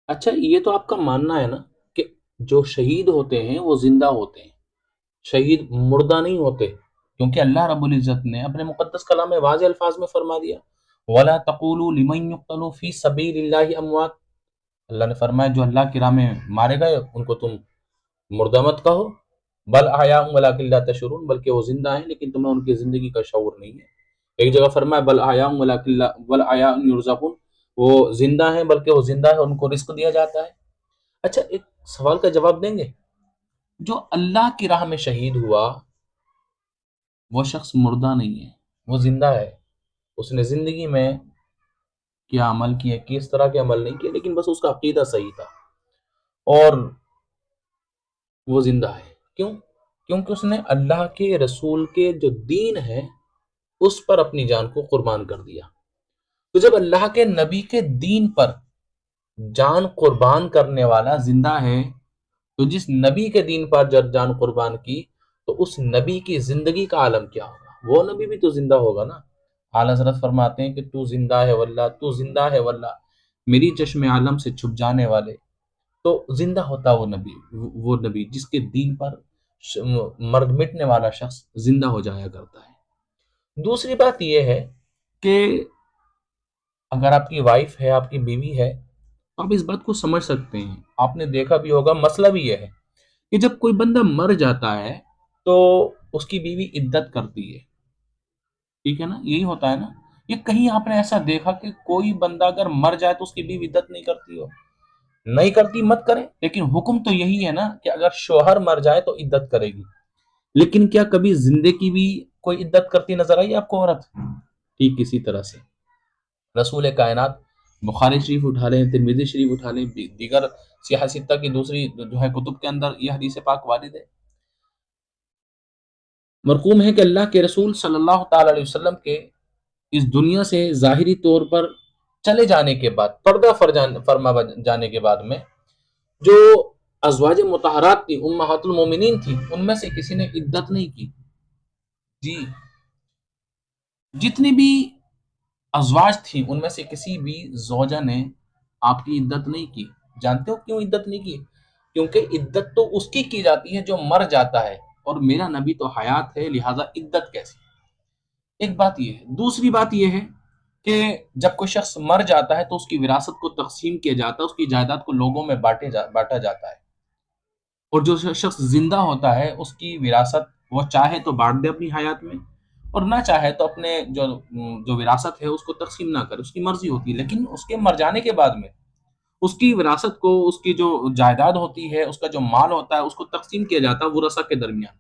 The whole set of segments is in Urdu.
اچھا یہ تو آپ کا ماننا ہے نا کہ جو شہید ہوتے ہیں وہ زندہ ہوتے ہیں، شہید مردہ نہیں ہوتے، کیونکہ اللہ رب العزت نے اپنے مقدس کلام میں واضح الفاظ میں فرما دیا وَلَا تَقُولُوا لِمَن يُقْتَلُ فِي سَبِيلِ اللَّهِ اموات۔ اللہ نے فرمایا جو اللہ کی راہ میں مارے گئے ان کو تم مردہ مت کہو، بل احیاء ولکن لا تشعرون، بلکہ وہ زندہ ہیں لیکن تمہیں ان کی زندگی کا شعور نہیں ہے۔ ایک جگہ فرمایا بل احیاء ولکن لا بل احیاء یرزقون، وہ زندہ ہیں بلکہ وہ زندہ ہے ان کو رزق دیا جاتا ہے۔ اچھا ایک سوال کا جواب دیں گے؟ جو اللہ کی راہ میں شہید ہوا وہ شخص مردہ نہیں ہے، وہ زندہ ہے، اس نے زندگی میں کیا عمل کیا، کس طرح کے عمل نہیں کیے، لیکن بس اس کا عقیدہ صحیح تھا اور وہ زندہ ہے۔ کیوں؟ کیونکہ اس نے اللہ کے رسول کے جو دین ہے اس پر اپنی جان کو قربان کر دیا۔ تو جب اللہ کے نبی کے دین پر جان قربان کرنے والا زندہ ہے، تو جس نبی کے دین پر جب جان قربان کی تو اس نبی کی زندگی کا عالم کیا ہوگا؟ وہ نبی بھی تو زندہ ہوگا نا۔ اعلیٰ حضرت فرماتے ہیں کہ تو زندہ ہے واللہ، تو زندہ ہے واللہ، میری چشم عالم سے چھپ جانے والے۔ تو زندہ ہوتا وہ نبی جس کے دین پر مرد مٹنے والا شخص زندہ ہو جایا کرتا ہے۔ دوسری بات یہ ہے کہ اگر آپ کی وائف ہے، آپ کی بیوی ہے، تو آپ اس بات کو سمجھ سکتے ہیں، آپ نے دیکھا بھی ہوگا، مسئلہ بھی یہ ہے کہ جب کوئی بندہ مر جاتا ہے تو اس کی بیوی عدت کرتی ہے، ٹھیک ہے نا، یہی ہوتا ہے نا۔ یہ کہیں آپ نے ایسا دیکھا کہ کوئی بندہ اگر مر جائے تو اس کی بیوی عدت نہیں کرتی ہو؟ نہیں کرتی، مت کرے، لیکن حکم تو یہی ہے نا کہ اگر شوہر مر جائے تو عدت کرے گی۔ لیکن کیا کبھی زندے کی بھی کوئی عدت کرتی نظر آئی آپ کو عورت؟ ٹھیک اسی طرح سے رسول کائنات بخاری شریف اٹھا لیں، ترمذی شریف اٹھا لیں، دیگر سیاہ ستہ کی دوسری جو ہے کتب کے اندر یہ حدیث پاک وارد ہے۔ مرقوم ہے کہ اللہ کے رسول صلی اللہ تعالی علیہ وسلم کے اس دنیا سے ظاہری طور پر چلے جانے کے بعد، پردہ فرما جانے کے بعد میں، جو ازواج مطہرات تھی، امہات المومنین تھی، ان میں سے کسی نے عدت نہیں کی۔ جی، جتنی بھی ازواج تھی ان میں سے کسی بھی زوجہ نے آپ کی عدت نہیں کی۔ جانتے ہو کیوں عدت نہیں کی؟ کیونکہ عدت تو اس کی جاتی ہے جو مر جاتا ہے، اور میرا نبی تو حیات ہے، لہذا عدت کیسی؟ ایک بات یہ ہے۔ دوسری بات یہ ہے کہ جب کوئی شخص مر جاتا ہے تو اس کی وراثت کو تقسیم کیا جاتا ہے، اس کی جائیداد کو لوگوں میں بانٹا جاتا ہے، اور جو شخص زندہ ہوتا ہے اس کی وراثت وہ چاہے تو بانٹ دے اپنی حیات میں، اور نہ چاہے تو اپنے جو وراثت ہے اس کو تقسیم نہ کرے، اس کی مرضی ہوتی ہے۔ لیکن اس کے مر جانے کے بعد میں اس کی وراثت کو، اس کی جو جائیداد ہوتی ہے، اس کا جو مال ہوتا ہے، اس کو تقسیم کیا جاتا ہے ورثہ کے درمیان۔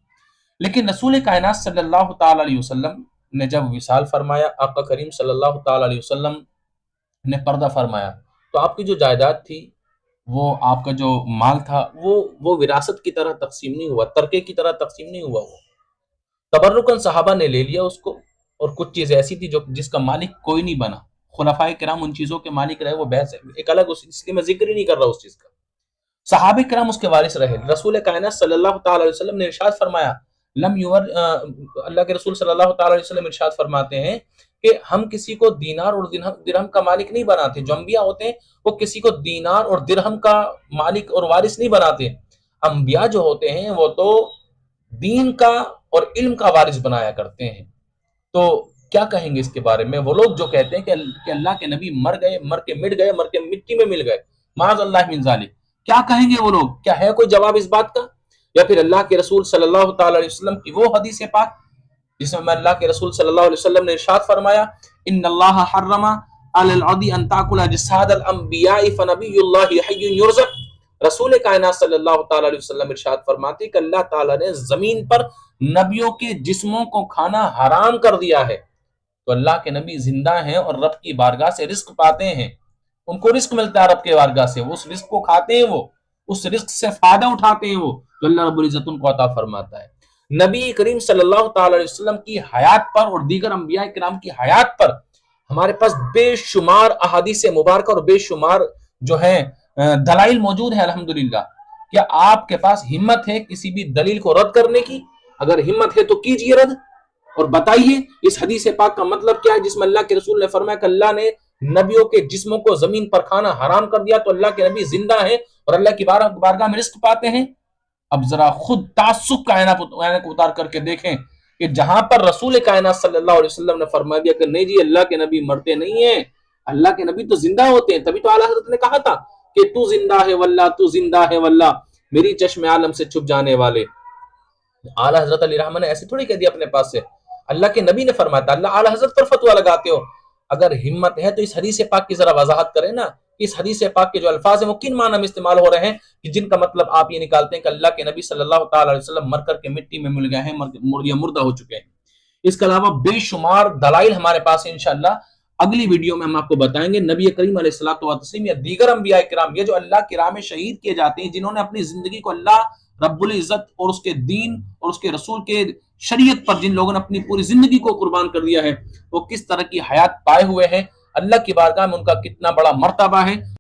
لیکن رسول کائنات صلی اللہ تعالی علیہ وسلم نے جب وصال فرمایا، آقا کریم صلی اللہ تعالی علیہ وسلم نے پردہ فرمایا، تو آپ کی جو جائیداد تھی، وہ آپ کا جو مال تھا، وہ وراثت کی طرح تقسیم نہیں ہوا، ترکے کی طرح تقسیم نہیں ہوا، وہ تبرکاً صحابہ نے لے لیا اس کو، اور کچھ چیز ایسی تھی جس کا مالک کوئی نہیں بنا، خلفائے کرام ان چیزوں کے مالک رہے، وہ بحث ہے ایک الگ، اس لیے میں ذکر ہی نہیں کر رہا اس چیز کا۔ صحابہ کرام اس کے وارث رہے۔ رسول کائنات صلی اللہ تعالی علیہ وسلم نے ارشاد فرمایا، اللہ کے رسول صلی اللہ تعالی علیہ وسلم ارشاد فرماتے ہیں کہ ہم کسی کو دینار اور درہم کا مالک نہیں بناتے۔ جو انبیاء ہوتے ہیں وہ کسی کو دینار اور درہم کا مالک اور وارث نہیں بناتے۔ انبیاء جو ہوتے ہیں وہ تو دین کا اور علم کا وارث بنایا کرتے ہیں۔ تو کیا کہیں گے اس کے بارے میں وہ لوگ جو کہتے ہیں کہ اللہ کے نبی مر گئے، مر کے مٹ گئے، مر کے مٹی میں مل گئے، معاذ اللہ من ذالک؟ کیا کہیں گے وہ لوگ؟ کیا ہے کوئی جواب اس بات کا؟ یا پھر اللہ کے رسول صلی اللہ تعالی علیہ وسلم کی وہ حدیث پاک جس میں اللہ کے رسول صلی اللہ علیہ وسلم نے ارشاد فرمایا، ان اللہ حرم علی الارض ان تاکل اجساد الانبیاء فنبی اللہ حی یرزق؟ رسول کائنات صلی اللہ تعالی علیہ وسلم ارشاد فرماتے کہ اللہ تعالی نے زمین پر نبیوں کے جسموں کو کھانا حرام کر دیا ہے۔ تو اللہ کے نبی زندہ ہیں اور رب کی بارگاہ سے رزق پاتے ہیں، ان کو رزق ملتا ہے رب کے بارگاہ سے، وہ اس رزق کو کھاتے ہیں، وہ اس رزق سے فائدہ اٹھاتے ہیں، وہ جو اللہ رب العزت ان کو عطا فرماتا ہے۔ نبی کریم صلی اللہ تعالی علیہ وسلم کی حیات پر اور دیگر انبیاء کرام کی حیات پر ہمارے پاس بے شمار احادیث مبارکہ اور بے شمار جو ہیں دلائل موجود ہیں الحمدللہ۔ کیا آپ کے پاس ہمت ہے کسی بھی دلیل کو رد کرنے کی؟ اگر ہمت ہے تو کیجئے رد، اور بتائیے اس حدیث پاک کا مطلب کیا ہے جس میں اللہ کے رسول نے فرمایا کہ اللہ نے نبیوں کے جسموں کو زمین پر کھانا حرام کر دیا تو اللہ کے نبی زندہ ہیں اور اللہ کی بارگاہ میں رزق پاتے ہیں. اب ذرا خود تعصب کا آئینہ کو اتار کر کے دیکھیں کہ جہاں پر رسول کائنات صلی اللہ علیہ وسلم نے فرما دیا کہ نہیں جی اللہ کے نبی مرتے نہیں ہیں، اللہ کے نبی تو زندہ ہوتے ہیں، تبھی تو اعلیٰ حضرت نے کہا تھا کہ تو زندہ ہے واللہ، تو زندہ ہے واللہ، میری چشم عالم سے چھپ جانے والے. اعلیٰ حضرت علی رحمہ نے ایسے تھوڑی کہہ دیا اپنے پاس سے، اللہ کے نبی نے فرمایا تھا. اللہ اعلیٰ حضرت پر فتویٰ لگاتے ہو، اگر ہمت ہے تو اس حدیث پاک کی ذرا وضاحت کریں نا. اس حدیث پاک کے جو الفاظ ہیں وہ کن معنی میں استعمال ہو رہے ہیں کہ جن کا مطلب آپ یہ نکالتے ہیں کہ اللہ کے نبی صلی اللہ تعالی علیہ وسلم مر کر کے مٹی میں مل گئے ہیں، مردہ ہو چکے ہیں. اس کے علاوہ بے شمار دلائل ہمارے پاس ہیں، انشاءاللہ اگلی ویڈیو میں ہم آپ کو بتائیں گے. نبی کریم علیہ الصلوۃ والتسلیم یا دیگر انبیاء کرام، یہ جو اللہ کی راہ میں شہید کیے جاتے ہیں، جنہوں نے اپنی زندگی کو اللہ رب العزت اور اس کے دین اور اس کے رسول کے شریعت پر جن لوگوں نے اپنی پوری زندگی کو قربان کر دیا ہے، وہ کس طرح کی حیات پائے ہوئے ہیں، اللہ کی بارگاہ میں ان کا کتنا بڑا مرتبہ ہے.